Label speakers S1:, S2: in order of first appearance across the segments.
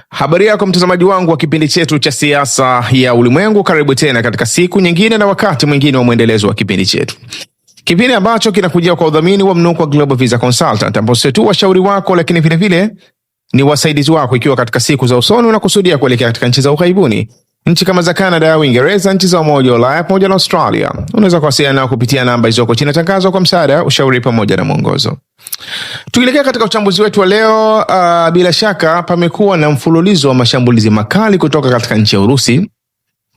S1: Habari yako mtazamaji wangu wa kipindi chetu cha siasa ya ulimwengu, karibu tena katika siku nyingine na wakati mwingine wa mwendelezo wa kipindi chetu. Kipindi ambacho kinakujia kwa udhamini wa Mnukwa Global Visa Consultant, ambao sio tu washauri wako lakini vile vile ni wasaidizi wako ikiwa katika siku za usoni unakusudia kuelekea katika nchi za ughaibuni. Nchi kama za Canada, Uingereza, nchi za Umoja wa Ulaya pamoja na Australia. Unaweza kuwasiliana nao kupitia namba hizo chini tangazo kwa msaada, ushauri pamoja na mwongozo. Tukielekea katika uchambuzi wetu wa leo, bila shaka pamekuwa na mfululizo wa mashambulizi makali kutoka katika nchi ya Urusi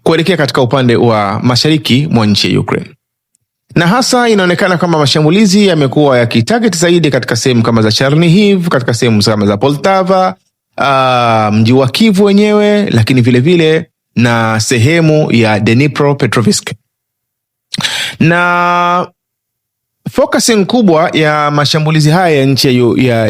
S1: kuelekea katika upande wa mashariki mwa nchi ya Ukraine. Na hasa inaonekana kama mashambulizi yamekuwa yakitarget zaidi katika sehemu kama za Chernihiv, katika sehemu kama za Poltava, mji wa Kyiv wenyewe, lakini vile vile na sehemu ya Dnipropetrovsk. Na focusing kubwa ya mashambulizi haya ya nchi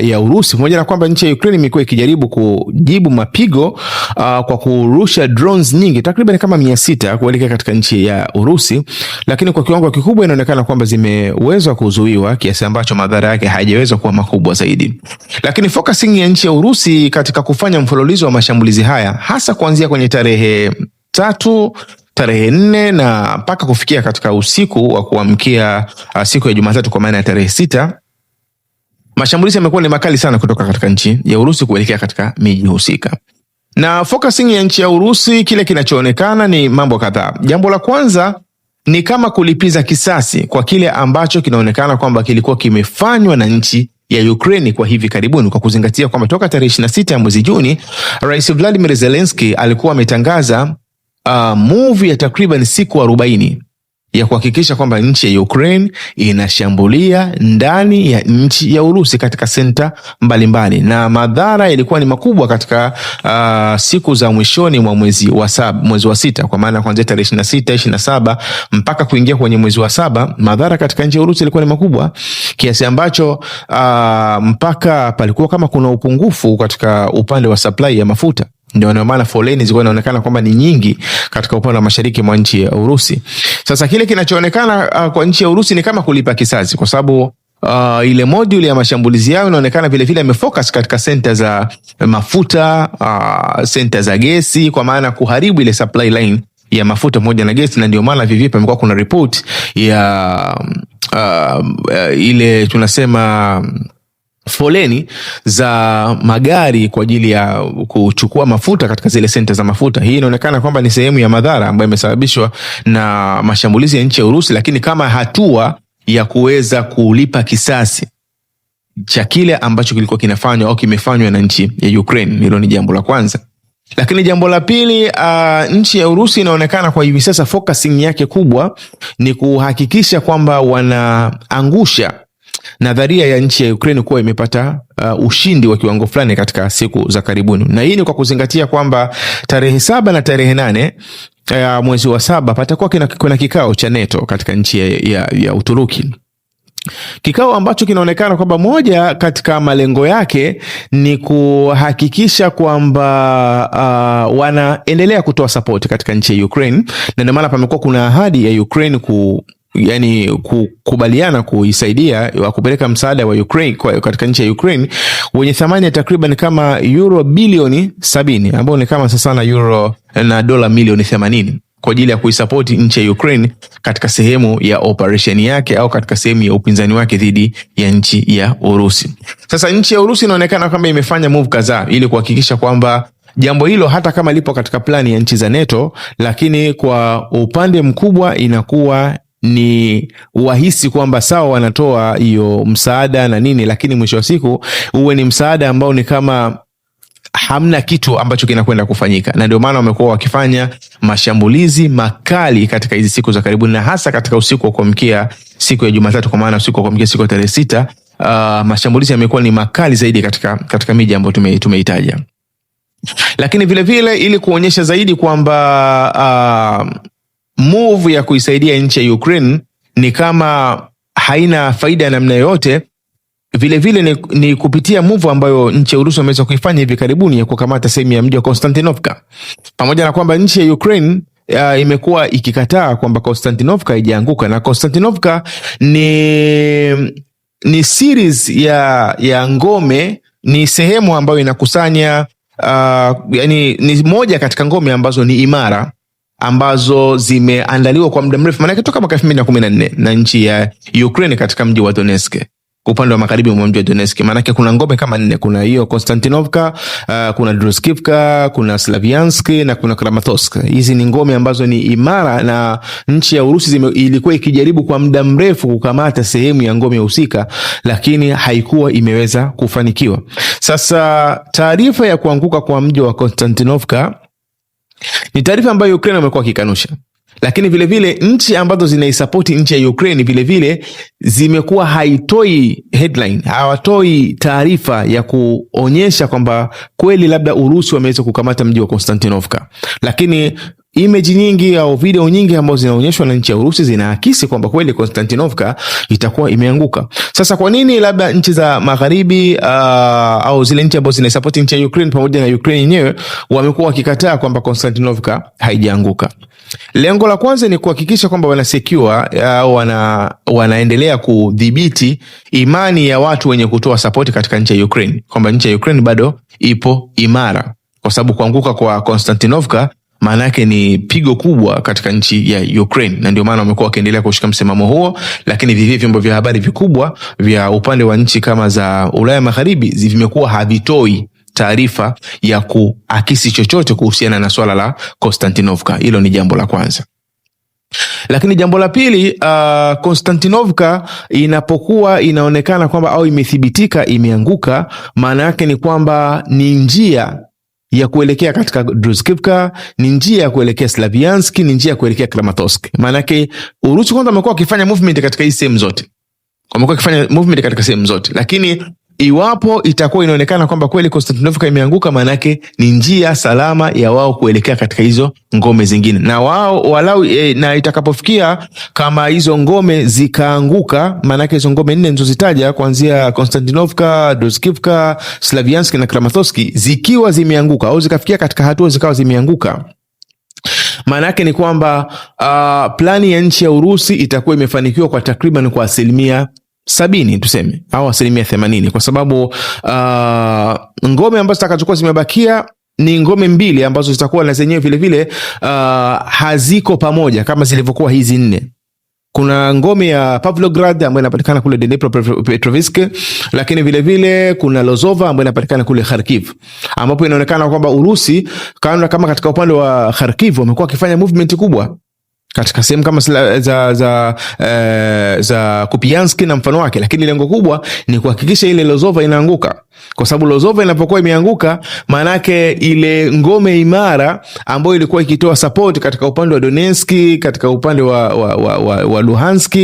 S1: ya Urusi, pamoja na kwamba nchi ya Ukraine imekuwa ikijaribu kujibu mapigo kwa kurusha drones nyingi takriban kama 600 kuelekea katika nchi ya Urusi, lakini kwa kiwango kikubwa inaonekana kwamba zimeweza kuzuiwa kiasi ambacho madhara yake hayajaweza kuwa makubwa zaidi. Lakini focusing ya nchi ya Urusi katika kufanya mfululizo wa mashambulizi haya, hasa kuanzia kwenye tarehe 3, tarehe 4 na mpaka kufikia katika usiku wa kuamkia siku ya Jumatatu kwa maana ya tarehe 6, mashambulizi yamekuwa ni makali sana kutoka katika nchi ya Urusi kuelekea katika miji husika. Na focusing ya nchi ya Urusi, kile kinachoonekana ni mambo kadhaa. Jambo la kwanza ni kama kulipiza kisasi kwa kile ambacho kinaonekana kwamba kilikuwa kimefanywa na nchi ya Ukraine kwa hivi karibuni, kwa kuzingatia kwamba toka tarehe 26 ya mwezi Juni, Rais Vladimir Zelensky alikuwa ametangaza move ya takriban siku 40 ya kuhakikisha kwamba nchi ya Ukraine inashambulia ndani ya nchi ya Urusi katika senta mbalimbali, na madhara yalikuwa ni makubwa katika siku za mwishoni mwa mwezi wa 6, kwa maana kuanzia tarehe 26, 27 mpaka kuingia kwenye mwezi wa 7, madhara katika nchi ya Urusi yalikuwa ni makubwa kiasi ambacho mpaka palikuwa kama kuna upungufu katika upande wa supply ya mafuta. Ndio maana foleni zilikuwa inaonekana kwamba ni nyingi katika upande wa mashariki mwa nchi ya Urusi. Sasa kile kinachoonekana kwa nchi ya Urusi ni kama kulipa kisasi, kwa sababu ile module ya mashambulizi yao inaonekana vile vile imefocus katika center za mafuta, center za gesi, kwa maana kuharibu ile supply line ya mafuta moja na gesi. Na ndio maana vivyo pamekuwa kuna report ya ile tunasema foleni za magari kwa ajili ya kuchukua mafuta katika zile senta za mafuta. Hii inaonekana kwamba ni sehemu ya madhara ambayo imesababishwa na mashambulizi ya nchi ya Urusi, lakini kama hatua ya kuweza kulipa kisasi cha kile ambacho kilikuwa kinafanywa au kimefanywa na nchi ya Ukraine. Hilo ni jambo la kwanza. Lakini jambo la pili, nchi ya Urusi inaonekana kwa hivi sasa focusing yake kubwa ni kuhakikisha kwamba wanaangusha nadharia ya nchi ya Ukraine kuwa imepata ushindi wa kiwango fulani katika siku za karibuni. Na hii ni kwa kuzingatia kwamba tarehe 7 na tarehe 8 mwezi wa 7 patakuwa kuna kikao cha NATO katika nchi ya Uturuki. Kikao ambacho kinaonekana kwamba moja katika malengo yake ni kuhakikisha kwamba wanaendelea kutoa support katika nchi ya Ukraine, na ndio maana pamekuwa kuna ahadi ya Ukraine kukubaliana kuisaidia kupeleka msaada wa Ukraine katika nchi ya Ukraine wenye thamani ya takriban kama euro bilioni 70, ambao ni kama sasa na euro na dola milioni 80 kwa ajili ya kuisupport nchi ya Ukraine katika sehemu ya operation yake au katika sehemu ya upinzani wake dhidi ya nchi ya Urusi. Sasa nchi ya Urusi inaonekana kama imefanya move kadhaa ili kuhakikisha kwamba jambo hilo hata kama lipo katika plani ya nchi za NATO, lakini kwa upande mkubwa inakuwa ni wahisi kwamba sawa wanatoa hiyo msaada na nini, lakini mwisho wa siku uwe ni msaada ambao ni kama hamna kitu ambacho kinakwenda kufanyika. Na ndio maana wamekuwa wakifanya mashambulizi makali katika hizi siku za karibuni, na hasa katika usiku wa kuamkia siku ya Jumatatu, kwa maana usiku wa kuamkia siku ya tarehe 6, mashambulizi yamekuwa ni makali zaidi katika miji ambayo tumeitaja. Lakini vile vile ili kuonyesha zaidi kwamba move ya kuisaidia nchi ya Ukraine ni kama haina faida ya namna yoyote, vile vile ni kupitia move ambayo nchi ya Urusi wameweza kuifanya hivi karibuni ya kukamata sehemu ya mji wa Konstantinovka. Pamoja na kwamba nchi ya Ukraine imekuwa ikikataa kwamba Konstantinovka haijaanguka, na Konstantinovka ni series ya ngome, ni sehemu ambayo inakusanya yani ni moja katika ngome ambazo ni imara ambazo zimeandaliwa kwa muda mrefu, maana toka mwaka 2014 na nchi ya Ukraine katika mji wa Donetsk, upande wa magharibi mwa mji wa Donetsk. Maana kuna ngome kama 4, kuna hiyo Konstantinovka, kuna Druskivka, kuna Slaviansk na kuna Kramatorsk. Hizi ni ngome ambazo ni imara, na nchi ya Urusi ilikuwa ikijaribu kwa muda mrefu kukamata sehemu ya ngome husika, lakini haikuwa imeweza kufanikiwa. Sasa taarifa ya kuanguka kwa mji wa Konstantinovka ni taarifa ambayo Ukraine wamekuwa kikanusha, lakini vile vile nchi ambazo zinaisapoti nchi ya Ukraine vile vile zimekuwa haitoi headline, hawatoi taarifa ya kuonyesha kwamba kweli labda Urusi wameweza kukamata mji wa Konstantinovka. Lakini image nyingi au video nyingi ambazo zinaonyeshwa na nchi ya Urusi zinaakisi kwamba kweli Konstantinovka itakuwa imeanguka. Sasa kwa nini labda nchi za magharibi au zile nchi ambazo zinaisupport nchi ya Ukraine pamoja na Ukraine yenyewe wamekuwa wakikataa kwamba Konstantinovka haijaanguka? Lengo la kwanza ni kuhakikisha kwamba wana secure au wanaendelea kudhibiti imani ya watu wenye kutoa support katika nchi ya Ukraine, kwamba nchi ya Ukraine bado ipo imara, kwa sababu kuanguka kwa Konstantinovka maana yake ni pigo kubwa katika nchi ya Ukraine, na ndio maana wamekuwa wakiendelea kushika msimamo huo. Lakini vivyo vyombo vya habari vikubwa vya upande wa nchi kama za Ulaya Magharibi vimekuwa havitoi taarifa ya kuakisi chochote kuhusiana na swala la Konstantinovka. Hilo ni jambo la kwanza. Lakini jambo la pili, Konstantinovka inapokuwa inaonekana kwamba au imethibitika imeanguka, maana yake ni kwamba ni njia ya kuelekea katika Druskivka, ni njia ya kuelekea Slaviansk, ni njia ya kuelekea Kramatorsk. Maana yake Urusi kwanza wamekuwa wakifanya movement katika hizo sehemu zote. Wamekuwa wakifanya movement katika sehemu zote. Lakini iwapo itakuwa inaonekana kwamba kweli Konstantinovka imeanguka, maana yake ni njia salama ya wao kuelekea katika hizo ngome zingine. Na wao walau na itakapofikia kama hizo ngome zikaanguka, maana yake hizo ngome 4 nilizozitaja kuanzia Konstantinovka, Druskivka, Slaviansk na Kramatorsk zikiwa zimeanguka au zikafikia katika hatua zikawa zimeanguka, maana yake ni kwamba plani ya nchi ya Urusi itakuwa imefanikiwa kwa takriban kwa 70% tuseme, au 80%, kwa sababu ngome ambazo zitakazokuwa zimebakia ni ngome 2 ambazo zitakuwa na zenyewe vile vile haziko pamoja kama zilivyokuwa hizi 4. Kuna ngome ya Pavlograd ambayo inapatikana kule Dnipropetrovsk, lakini vile vile kuna Lozova ambayo inapatikana kule Kharkiv, ambapo inaonekana kwamba Urusi kama katika upande wa Kharkiv wamekuwa wakifanya movement kubwa katika sehemu kama za Kupiansk na mfano wake, lakini lengo kubwa ni kuhakikisha ile Lozova inaanguka, kwa sababu Lozova inapokuwa imeanguka, maana yake ile ngome imara ambayo ilikuwa ikitoa support katika upande wa Donetsk, katika upande wa Luhansk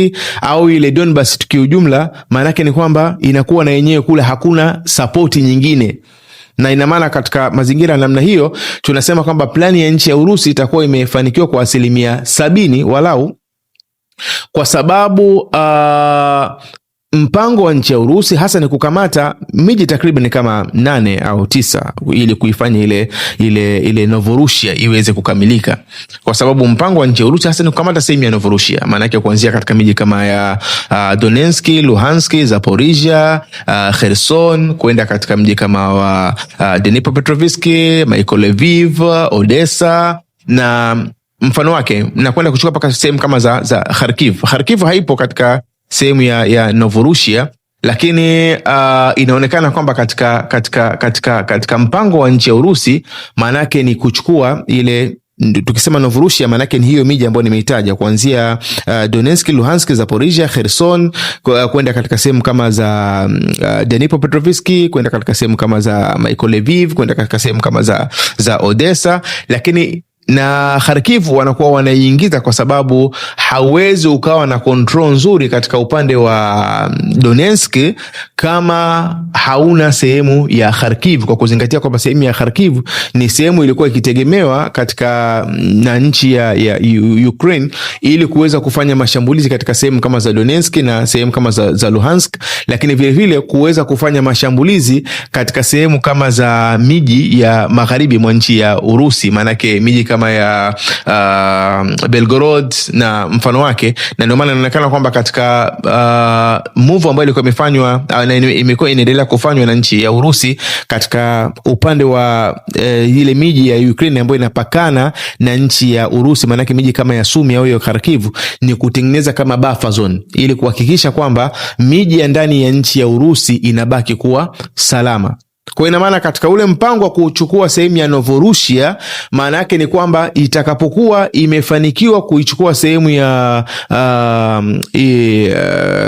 S1: au ile Donbas kiujumla, maana yake ni kwamba inakuwa na yenyewe kule hakuna support nyingine. Na ina maana katika mazingira namna hiyo tunasema kwamba plani ya nchi ya Urusi itakuwa imefanikiwa kwa 70% walau, kwa sababu mpango wa nchi ya Urusi hasa ni kukamata miji takriban kama 8 au 9 ili kuifanya ile Novorossiysk iweze kukamilika, kwa sababu mpango wa nchi ya Urusi hasa ni kukamata sehemu ya Novorossiysk, maana yake kuanzia katika miji kama ya Donetsk, Luhansk, Zaporizhia, Kherson, kwenda katika miji kama wa Dnipropetrovsk, Mykolaiv, Odessa na mfano wake, na kwenda kuchukua paka sehemu kama za Kharkiv. Kharkiv haipo katika sehemu ya Novorossiysk, lakini inaonekana kwamba katika mpango wa nchi ya Urusi maana yake ni kuchukua ile, tukisema Novorossiysk maana yake ni hiyo miji ambayo nimeitaja kuanzia Donetsk, Luhansk, Zaporizhia, Kherson, kwenda katika sehemu kama za Dnipropetrovsk, kwenda katika sehemu kama za Mykolaiv, kwenda katika sehemu kama za Odessa, lakini na Kharkiv wanakuwa wanaiingiza kwa sababu hauwezi ukawa na control nzuri katika upande wa Donetsk kama hauna sehemu ya Kharkiv, kwa kuzingatia kwamba sehemu ya Kharkiv ni sehemu ilikuwa ikitegemewa katika na nchi ya Ukraine ili kuweza kufanya mashambulizi katika sehemu kama za Donetsk na sehemu kama za Luhansk, lakini vile vile kuweza kufanya mashambulizi katika sehemu kama za miji ya magharibi mwa nchi ya Urusi, maana yake miji kama ya Belgorod na mfano wake, na ndio maana inaonekana kwamba katika move ambayo ilikuwa imefanywa na imekuwa inaendelea kufanywa na nchi ya Urusi katika upande wa ile miji ya Ukraine ambayo inapakana na nchi ya Urusi, maana yake miji kama ya Sumi au ya Kharkiv, ni kutengeneza kama buffer zone ili kuhakikisha kwamba miji ya ndani ya nchi ya Urusi inabaki kuwa salama. Kwa ina maana katika ule mpango wa kuchukua sehemu ya Novorossiysk, maana yake ni kwamba itakapokuwa imefanikiwa kuichukua sehemu ya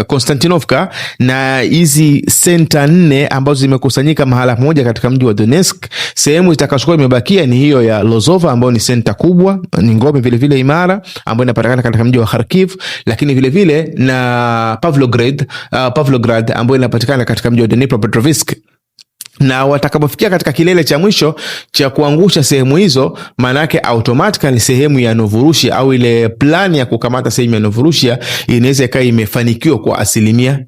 S1: Konstantinovka na hizi senta 4 ambazo zimekusanyika mahala pamoja katika mji wa Donetsk, sehemu itakayokuwa imebakia ni hiyo ya Lozova ambayo ni senta kubwa, ni ngome vile vile imara ambayo inapatikana katika mji wa Kharkiv, lakini vile vile na Pavlograd ambayo inapatikana katika mji wa Dnipropetrovsk. Na watakapofikia katika kilele cha mwisho cha kuangusha sehemu hizo, maana yake automatically sehemu ya Novorossiysk au ile plan ya kukamata sehemu ya Novorossiysk inaweza ikawa imefanikiwa kwa 90%.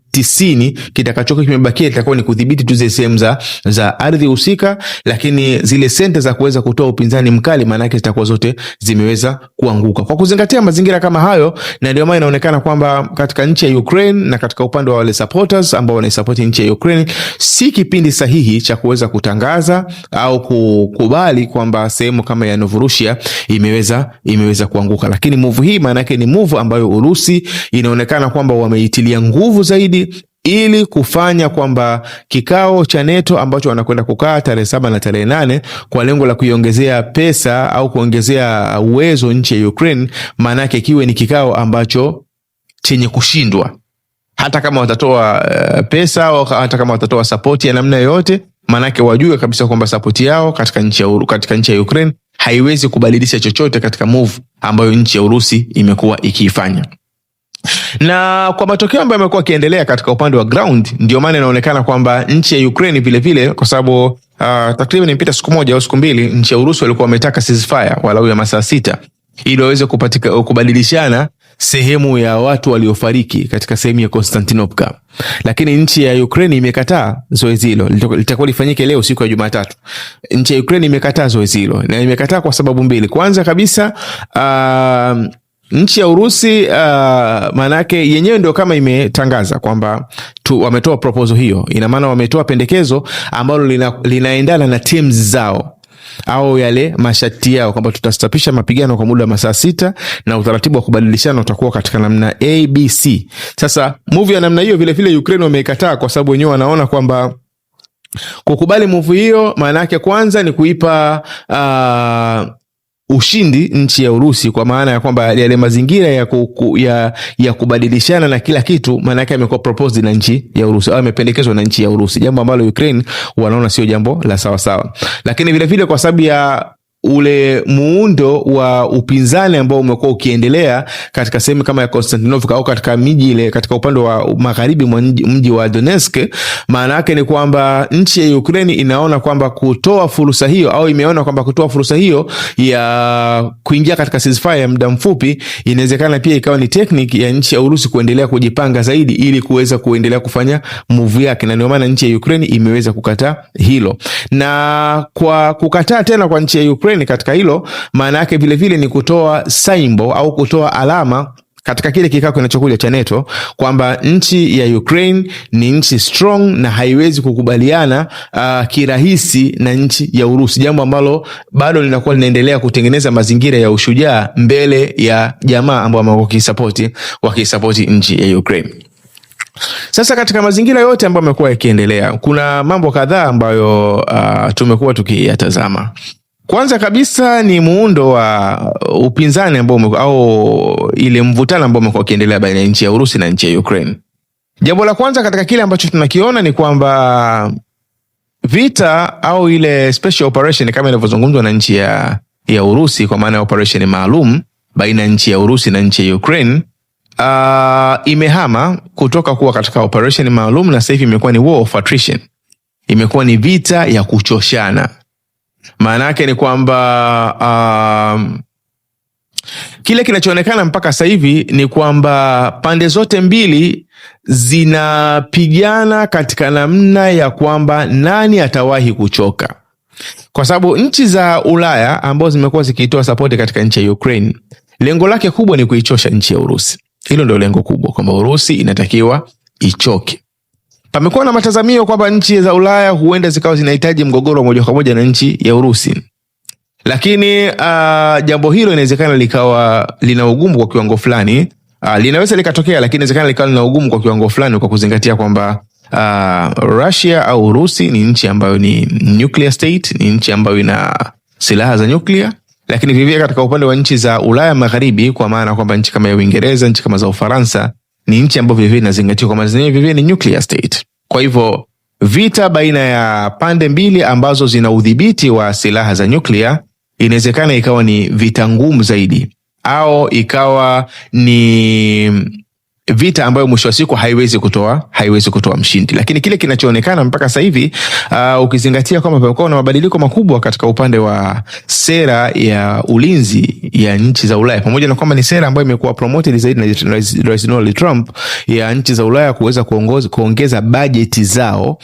S1: Kitakachokuwa kimebakia itakuwa ni kudhibiti tu zile sehemu za ardhi husika, lakini zile senta za kuweza kutoa upinzani mkali maana yake zitakuwa zote zimeweza kuanguka. Kwa kuzingatia mazingira kama hayo, na ndio maana inaonekana kwamba katika nchi ya Ukraine na katika upande wa wale supporters ambao wanaisupport nchi ya Ukraine, si kipindi sahihi cha kuweza kutangaza au kukubali kwamba sehemu kama ya Novorossiysk imeweza kuanguka. Lakini move hii maana yake ni move ambayo Urusi inaonekana kwamba wameitilia nguvu zaidi ili kufanya kwamba kikao cha NATO ambacho wanakwenda kukaa tarehe 7 na tarehe 8 kwa lengo la kuiongezea pesa au kuongezea uwezo nchi ya Ukraine, maana yake kiwe ni kikao ambacho chenye kushindwa. Hata kama watatoa pesa au hata kama watatoa support ya namna yoyote, maana yake wajue kabisa kwamba support yao katika nchi ya Ukraine haiwezi kubadilisha chochote katika move ambayo nchi ya Urusi imekuwa ikiifanya. Na kwa matokeo ambayo yamekuwa yakiendelea katika upande wa ground, ndio maana inaonekana kwamba nchi ya Ukraine vile vile, kwa sababu takriban impita siku moja au siku mbili, nchi ya Urusi walikuwa wametaka ceasefire walau ya masaa 6 ili waweze kubadilishana sehemu ya watu waliofariki katika sehemu ya Konstantinovka. Lakini nchi ya Ukraine imekataa zoezi hilo. Litakuwa lifanyike leo siku ya Jumatatu. Nchi ya Ukraine imekataa zoezi hilo, na imekataa kwa sababu mbili. Kwanza kabisa, nchi ya Urusi manake yenyewe ndio kama imetangaza kwamba wametoa proposal hiyo. Ina maana wametoa pendekezo ambalo linaendana na terms zao au yale masharti yao kwamba tutastapisha mapigano kwa muda wa masaa 6 na utaratibu wa kubadilishana utakuwa katika namna ABC. Sasa move ya namna hiyo vile vile Ukraine wameikataa kwa sababu wenyewe wanaona kwamba kukubali move hiyo maana yake kwanza ni kuipa ushindi nchi ya Urusi, kwa maana ya kwamba yale mazingira ya kubadilishana na kila kitu maana yake yamekuwa proposed na nchi ya Urusi au yamependekezwa na nchi ya Urusi, jambo ambalo Ukraine wanaona sio jambo la sawa sawa. Lakini vile vile kwa sababu ya ule muundo wa upinzani ambao umekuwa ukiendelea katika sehemu kama ya Konstantinovka au katika miji ile katika upande wa magharibi mwa mji wa Donetsk, maana yake ni kwamba nchi ya Ukraine inaona kwamba kutoa fursa hiyo au imeona kwamba kutoa fursa hiyo ya kuingia katika ceasefire ya muda mfupi inawezekana pia ikawa ni technique ya nchi ya Urusi kuendelea kujipanga zaidi ili kuweza kuendelea kufanya move yake, na ndio maana nchi ya Ukraine imeweza kukataa hilo. Na kwa kukataa tena kwa nchi ya Ukraine katika hilo, maana yake vile vile ni kutoa symbol au kutoa alama katika kile kikao kinachokuja cha NATO kwamba nchi ya Ukraine ni nchi strong na haiwezi kukubaliana kirahisi na nchi ya Urusi, jambo ambalo bado linakuwa linaendelea kutengeneza mazingira ya ushujaa mbele ya jamaa ambao wamekuwa wakisapoti nchi ya Ukraine. Sasa katika mazingira yote ambayo yamekuwa yakiendelea, kuna mambo kadhaa ambayo tumekuwa tukiyatazama. Kwanza kabisa ni muundo wa upinzani ambao au ile mvutano ambao umekuwa ukiendelea baina ya nchi ya Urusi na nchi ya Ukraine. Jambo la kwanza katika kile ambacho tunakiona ni kwamba vita au ile special operation kama inavyozungumzwa na nchi ya Urusi, kwa maana ya operation maalum baina ya nchi ya Urusi na nchi ya Ukraine, imehama kutoka kuwa katika operation maalum na sasa hivi imekuwa ni war of attrition. Imekuwa ni vita ya kuchoshana. Maana yake ni kwamba kile kinachoonekana mpaka sasa hivi ni kwamba pande zote mbili zinapigana katika namna ya kwamba nani atawahi kuchoka. Kwa sababu nchi za Ulaya ambazo zimekuwa zikitoa support katika nchi ya Ukraine, lengo lake kubwa ni kuichosha nchi ya Urusi. Hilo ndio lengo kubwa, kwamba Urusi inatakiwa ichoke. Pamekuwa na matazamio kwamba nchi za Ulaya huenda zikawa zinahitaji mgogoro moja kwa moja na nchi ya Urusi. Lakini jambo hilo inawezekana likawa lina ugumu kwa kiwango fulani. Linaweza likatokea, lakini inawezekana likawa lina ugumu kwa kiwango fulani, kwa kuzingatia kwamba Russia au Urusi ni nchi ambayo ni nuclear state, ni nchi ambayo ina silaha za nuclear. Lakini vivyo katika upande wa nchi za Ulaya Magharibi, kwa maana kwamba nchi kama ya Uingereza, nchi kama za Ufaransa, ni nchi ambayo vivyo inazingatiwa kwamba zenyewe vivyo ni nuclear state. Kwa hivyo vita baina ya pande mbili ambazo zina udhibiti wa silaha za nuclear inawezekana ikawa ni vita ngumu zaidi, au ikawa ni vita ambayo mwisho wa siku haiwezi kutoa mshindi. Lakini kile kinachoonekana mpaka sasa hivi, ukizingatia kwamba pamekuwa na mabadiliko makubwa katika upande wa sera ya ulinzi ya nchi za Ulaya, pamoja na kwamba ni sera ambayo imekuwa promoted zaidi na Rais Donald Trump, ya nchi za Ulaya kuweza kuongeza bajeti zao,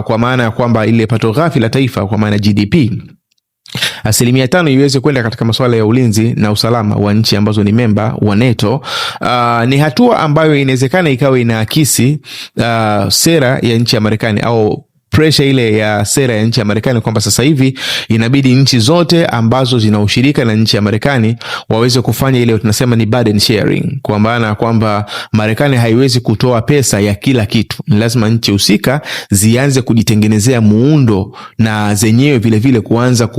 S1: kwa maana ya kwamba ile pato ghafi la taifa, kwa maana GDP, 5% iweze kwenda katika masuala ya ulinzi na usalama wa nchi ambazo ni memba wa NATO. Ni hatua ambayo inawezekana ikawa inaakisi sera ya nchi ya Marekani, au pressure ile ya sera ya nchi ya Marekani, kwamba sasa hivi inabidi nchi zote ambazo zina ushirika na nchi ya Marekani waweze kufanya ile tunasema ni burden sharing, kwa maana kwamba Marekani haiwezi kutoa pesa ya kila kitu. Ni lazima nchi husika zianze kujitengenezea muundo na zenyewe vile vile kuanza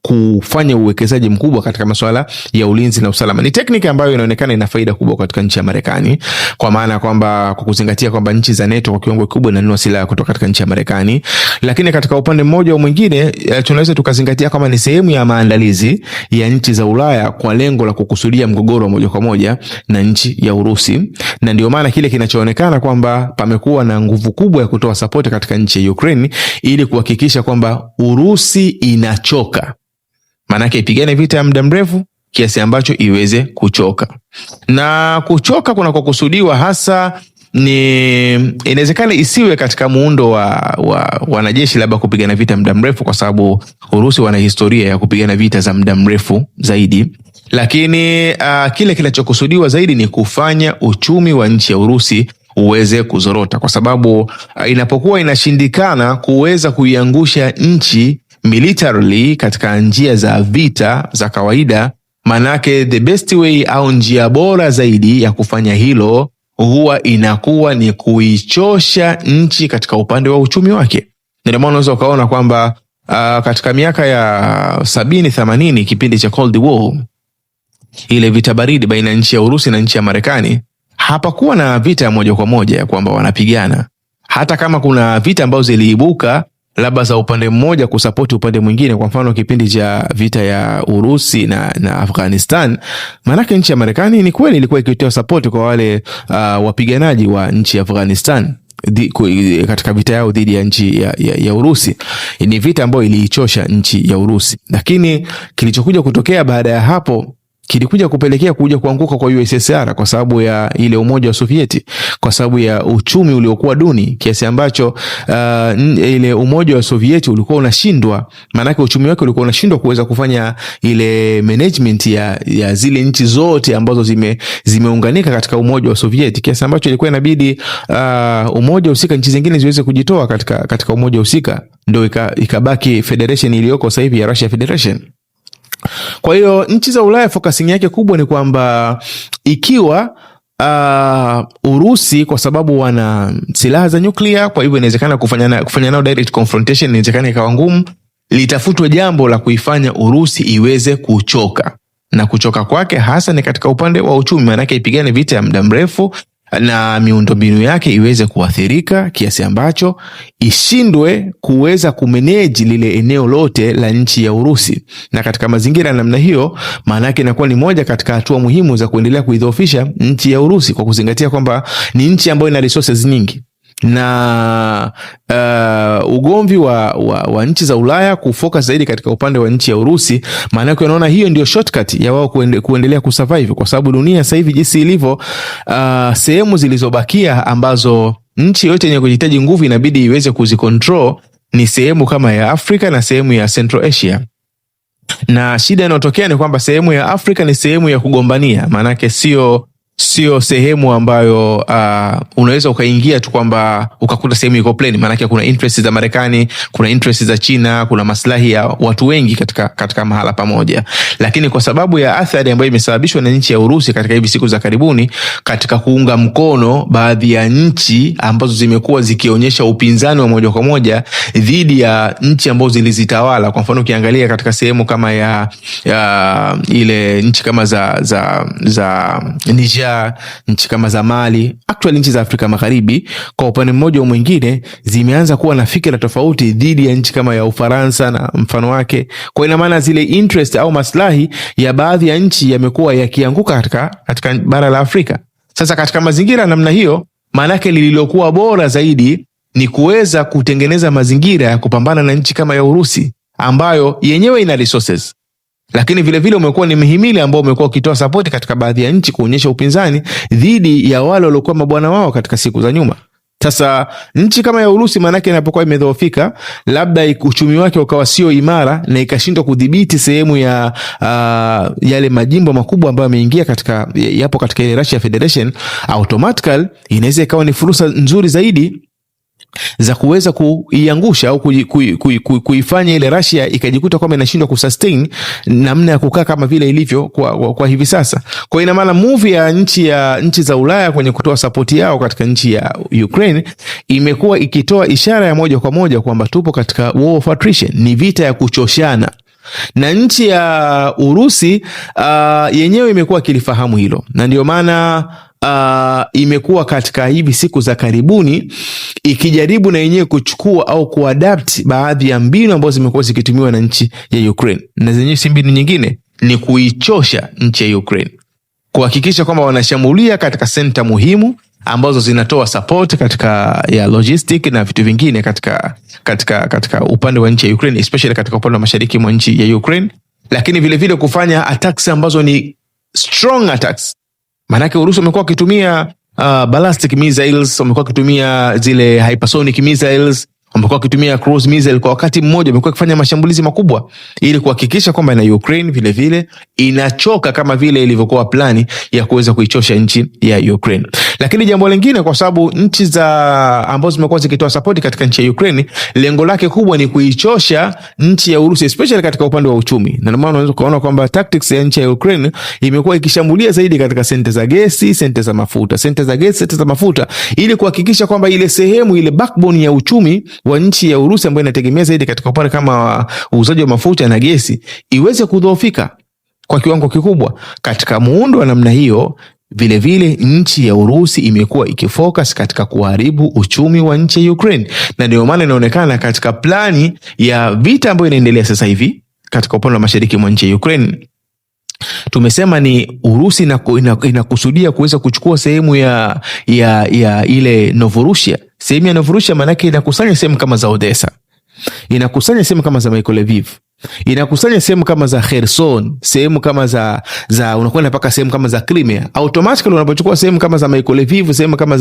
S1: kufanya uwekezaji mkubwa katika masuala ya ulinzi na usalama. Ni tekniki ambayo inaonekana ina faida kubwa katika nchi ya Marekani, kwa maana kwamba kwa kuzingatia kwamba nchi za NATO kwa kiwango kikubwa zinanunua silaha kutoka katika nchi ya Marekani. Lakini katika upande mmoja au mwingine, tunaweza tukazingatia kama ni sehemu ya maandalizi ya nchi za Ulaya kwa lengo la kukusudia mgogoro moja kwa moja na nchi ya Urusi. Na ndio maana kile kinachoonekana kwamba pamekuwa na nguvu kubwa ya kutoa support katika nchi ya Ukraine ili kuhakikisha kwamba Urusi inachoka. Manake ipigane vita ya muda mrefu kiasi ambacho iweze kuchoka. Na kuchoka kuna kukusudiwa hasa ni inawezekana isiwe katika muundo wa wanajeshi labda kupigana vita muda mrefu, kwa sababu Urusi wana historia ya kupigana vita za muda mrefu zaidi. Lakini kile kinachokusudiwa zaidi ni kufanya uchumi wa nchi ya Urusi uweze kuzorota, kwa sababu inapokuwa inashindikana kuweza kuiangusha nchi militarily katika njia za vita za kawaida, manake the best way au njia bora zaidi ya kufanya hilo huwa inakuwa ni kuichosha nchi katika upande wa uchumi wake. Ndio maana unaweza ukaona kwamba katika miaka ya 70-80, kipindi cha Cold War, ile vita baridi baina ya nchi ya Urusi na nchi ya Marekani, hapakuwa na vita moja kwa moja ya kwamba wanapigana. Hata kama kuna vita ambazo ziliibuka labda za upande mmoja kusapoti upande mwingine, kwa mfano kipindi cha vita ya Urusi na Afghanistan, manake nchi ya Marekani ni kweli ilikuwa ikitoa support kwa wale wapiganaji wa nchi ya Afghanistan katika vita yao dhidi ya nchi ya Urusi. Ni vita ambayo iliichosha nchi ya Urusi. Lakini kilichokuja kutokea baada ya hapo kilikuja kupelekea kuja kuanguka kwa USSR kwa sababu ya ile Umoja wa Sovieti, kwa sababu ya uchumi uliokuwa duni kiasi ambacho ile Umoja wa Sovieti ulikuwa unashindwa, maana uchumi wake ulikuwa unashindwa kuweza kufanya ile management ya zile nchi zote ambazo zimeunganika katika Umoja wa Sovieti, kiasi ambacho ilikuwa inabidi umoja husika nchi zingine ziweze kujitoa katika umoja husika, ndio ikabaki federation iliyoko sasa hivi ya Russia Federation. Kwa hiyo nchi za Ulaya focusing yake kubwa ni kwamba ikiwa Urusi, kwa sababu wana silaha za nyuklia, kwa hivyo inawezekana kufanya nao direct confrontation inawezekana ikawa ngumu, litafutwe jambo la kuifanya Urusi iweze kuchoka. Na kuchoka kwake hasa ni katika upande wa uchumi, maana yake ipigane vita ya muda mrefu na miundombinu yake iweze kuathirika kiasi ambacho ishindwe kuweza kumanage lile eneo lote la nchi ya Urusi. Na katika mazingira namna hiyo, maana yake inakuwa ni moja katika hatua muhimu za kuendelea kuidhoofisha nchi ya Urusi, kwa kuzingatia kwamba ni nchi ambayo ina resources nyingi. Na ugomvi wa nchi za Ulaya kufocus zaidi katika upande wa nchi ya Urusi, maana yake unaona hiyo ndio shortcut ya wao kuendelea kusurvive, kwa sababu dunia sasa hivi jinsi ilivyo, sehemu zilizobakia ambazo nchi yote yenye kujitaji nguvu inabidi iweze kuzicontrol ni sehemu kama ya Afrika na sehemu ya Central Asia. Na shida inayotokea ni kwamba sehemu ya Afrika ni sehemu ya kugombania, maanake sio sehemu ambayo unaweza ukaingia tu kwamba ukakuta sehemu iko plain. Maana kuna interest za Marekani, kuna interest za China, kuna maslahi ya watu wengi katika mahala pamoja. Lakini kwa sababu ya athari ambayo imesababishwa na nchi ya Urusi katika hivi siku za karibuni katika kuunga mkono baadhi ya nchi ambazo zimekuwa zikionyesha upinzani wa moja kwa moja dhidi ya nchi ambazo zilizitawala. Kwa mfano ukiangalia katika sehemu kama ya ile nchi kama za Niger, nchi kama za Mali, actually nchi za Afrika Magharibi, kwa upande mmoja au mwingine zimeanza kuwa na fikra tofauti dhidi ya nchi kama ya Ufaransa na mfano wake. Kwa ina maana zile interest au maslahi ya baadhi ya nchi yamekuwa yakianguka katika bara la Afrika. Sasa katika mazingira namna hiyo, maana yake lililokuwa bora zaidi ni kuweza kutengeneza mazingira ya kupambana na nchi kama ya Urusi ambayo yenyewe ina resources, lakini vile vile umekuwa ni mhimili ambao umekuwa ukitoa support katika baadhi ya nchi kuonyesha upinzani dhidi ya wale waliokuwa mabwana wao katika siku za nyuma. Sasa nchi kama ya Urusi manake inapokuwa imedhoofika, labda uchumi wake ukawa sio imara na ikashindwa kudhibiti sehemu ya yale majimbo makubwa ambayo yameingia yapo katika ile Russia Federation, automatically inaweza ikawa ni fursa nzuri zaidi za kuweza kuiangusha au kuifanya ile Russia ikajikuta kwamba inashindwa kusustain namna ya kukaa kama vile ilivyo kwa hivi sasa. Kwa ina maana move ya nchi za Ulaya kwenye kutoa support yao katika nchi ya Ukraine imekuwa ikitoa ishara ya moja kwa moja kwamba tupo katika war of attrition, ni vita ya kuchoshana. Na nchi ya Urusi yenyewe imekuwa kilifahamu hilo, na ndio maana imekuwa katika hivi siku za karibuni ikijaribu na yenyewe kuchukua au kuadapt baadhi ya mbinu ambazo zimekuwa zikitumiwa na nchi ya Ukraine. Na zenyewe si mbinu nyingine, ni kuichosha nchi ya Ukraine, kuhakikisha kwamba wanashambulia katika senta muhimu ambazo zinatoa support katika ya logistic na vitu vingine katika upande wa nchi ya Ukraine, especially katika upande wa mashariki mwa nchi ya Ukraine, lakini vile vile kufanya attacks ambazo ni strong attacks. Manake Urusi wamekuwa wakitumia ballistic missiles, wamekuwa wakitumia zile hypersonic missiles, wamekuwa wakitumia cruise missile kwa wakati mmoja, wamekuwa wakifanya mashambulizi makubwa ili kuhakikisha kwamba na Ukraine vile vile inachoka kama vile ilivyokuwa plani ya kuweza kuichosha nchi ya Ukraine. Lakini jambo lingine, kwa sababu nchi za ambazo zimekuwa zikitoa support katika nchi ya Ukraine, lengo lake kubwa ni kuichosha nchi ya Urusi, especially katika upande wa uchumi. Na ndio maana unaweza kuona kwamba tactics ya nchi ya Ukraine imekuwa ikishambulia zaidi katika senta za gesi, senta za mafuta, senta za gesi, senta za mafuta, ili kuhakikisha kwamba ile sehemu, ile backbone ya uchumi wa nchi ya Urusi ambayo inategemea zaidi katika upande kama uuzaji wa mafuta na gesi iweze kudhoofika kwa kiwango kikubwa. Katika muundo wa namna hiyo, vile vile nchi ya Urusi imekuwa ikifocus katika kuharibu uchumi wa nchi ya Ukraine, na ndio maana inaonekana katika plani ya vita ambayo inaendelea sasa hivi katika upande wa mashariki mwa nchi ya Ukraine, tumesema ni Urusi inakusudia kuweza kuchukua sehemu ya ile Novorossiysk. Sehemu ya Novorossiysk maana yake inakusanya sehemu kama za Odessa, inakusanya sehemu kama za Mykolaiv, inakusanya sehemu kama za Kherson, sehemu kama za unakwenda mpaka sehemu kama za Crimea. Automatically unapochukua sehemu kama za Mykolaiv, sehemu kama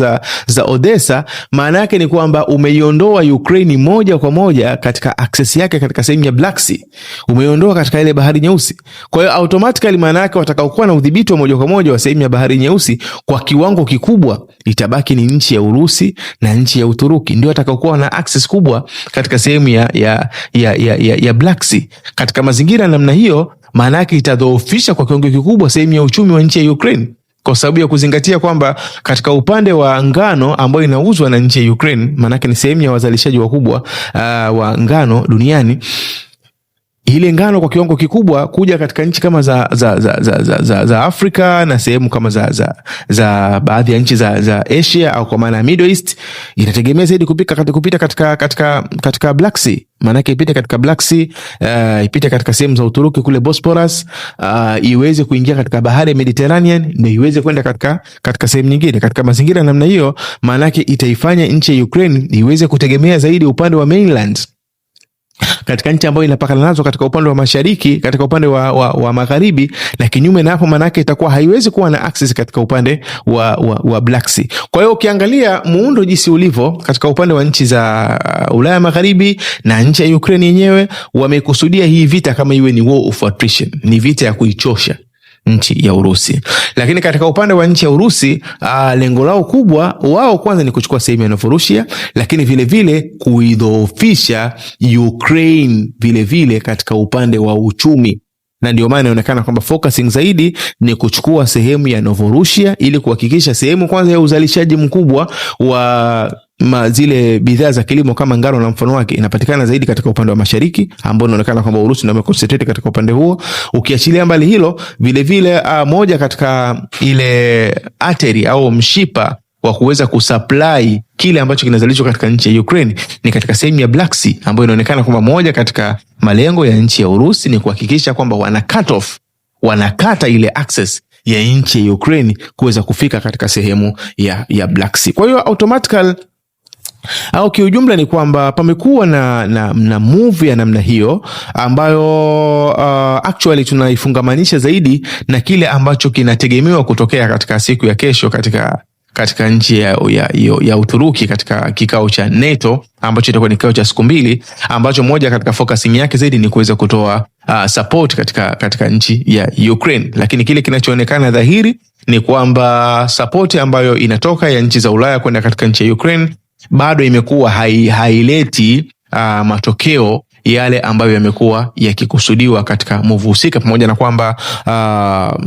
S1: za Odessa, maana yake ni kwamba umeiondoa Ukraine moja kwa moja katika access yake katika sehemu ya Black Sea, umeiondoa katika ile bahari nyeusi. Kwa hiyo automatically maana yake watakaokuwa na udhibiti wa moja kwa moja wa sehemu ya bahari nyeusi kwa kiwango kikubwa itabaki ni nchi ya Urusi na nchi ya Uturuki, ndio watakaokuwa na access kubwa katika sehemu ya Black Sea. Katika mazingira namna hiyo, maana yake itadhoofisha kwa kiwango kikubwa sehemu ya uchumi wa nchi ya Ukraine, kwa sababu ya kuzingatia kwamba katika upande wa ngano ambayo inauzwa na nchi ya Ukraine, maana yake ni sehemu ya wazalishaji wakubwa wa ngano duniani, ile ngano kwa kiwango kikubwa kuja katika nchi kama za Afrika na sehemu kama za baadhi ya nchi za Asia au kwa maana Middle East, inategemea zaidi kupita katika Black Sea. Maana yake ipite katika Black Sea, ipite katika sehemu za Uturuki kule Bosphorus, iweze kuingia katika bahari ya Mediterranean, na iweze kwenda katika sehemu nyingine. Katika mazingira namna hiyo, maana yake itaifanya nchi ya Ukraine iweze kutegemea zaidi upande wa mainland katika nchi ambayo inapakana nazo katika upande wa mashariki, katika upande wa magharibi, na kinyume na hapo manake itakuwa haiwezi kuwa na access katika upande wa Black Sea. Kwa hiyo ukiangalia muundo jinsi ulivyo katika upande wa nchi za Ulaya Magharibi na nchi ya Ukraine yenyewe, wamekusudia hii vita kama iwe ni war of attrition, ni vita ya kuichosha nchi ya Urusi. Lakini katika upande wa nchi ya Urusi, lengo lao kubwa wao kwanza ni kuchukua sehemu ya Novorossiysk, lakini vile vile kuidhoofisha Ukraine vile vile katika upande wa uchumi. Na ndio maana inaonekana kwamba focusing zaidi ni kuchukua sehemu ya Novorossiysk ili kuhakikisha sehemu kwanza ya uzalishaji mkubwa wa zile bidhaa za kilimo kama ngano na mfano wake inapatikana zaidi katika upande wa mashariki, ambao inaonekana kwamba Urusi ndio imeconcentrate katika upande huo. Ukiachilia mbali hilo, vile vile moja katika ile artery au mshipa wa kuweza kusupply kile ambacho kinazalishwa katika nchi ya Ukraine ni katika sehemu ya Black Sea, ambayo inaonekana kwamba moja katika malengo ya nchi ya Urusi ni kuhakikisha kwamba wanakata ile access ya nchi ya Ukraine kuweza kufika katika sehemu ya Black Sea. Kwa hiyo automatically au kiujumla ni kwamba pamekuwa na move ya namna hiyo ambayo actually tunaifungamanisha zaidi na kile ambacho kinategemewa kutokea katika siku ya kesho katika nchi ya Uturuki katika kikao cha NATO ambacho itakuwa ni kikao cha siku 2 ambacho moja katika focusing yake zaidi ni kuweza kutoa support katika nchi ya Ukraine. Lakini kile kinachoonekana dhahiri ni kwamba support ambayo inatoka ya nchi za Ulaya kwenda katika nchi ya Ukraine bado imekuwa haileti matokeo yale ambayo yamekuwa yakikusudiwa katika move husika, pamoja na kwamba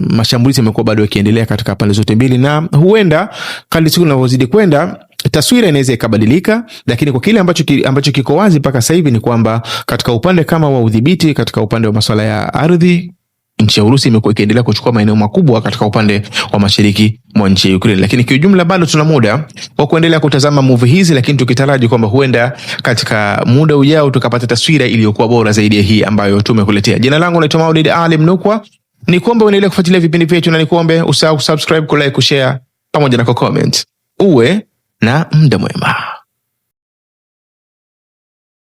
S1: mashambulizi yamekuwa bado yakiendelea katika pande zote mbili, na huenda kadri siku zinavyozidi kwenda taswira inaweza ikabadilika. Lakini kwa kile ambacho kiko wazi mpaka sasa hivi ni kwamba katika upande kama wa udhibiti, katika upande wa masuala ya ardhi, nchi ya Urusi imekuwa ikiendelea kuchukua maeneo makubwa katika upande wa mashariki mwa nchi ya Ukraine. Lakini kiujumla bado tuna muda wa kuendelea kutazama move hizi, lakini tukitaraji kwamba huenda katika muda ujao tukapata taswira iliyokuwa bora zaidi ya hii ambayo tumekuletea. Jina langu naitwa Maulid Ali Mnukwa. Nikuombe uendelee kufuatilia vipindi vyetu, na nikuombe usahau kusubscribe, kulike, kushare pamoja na comment. Uwe na muda mwema.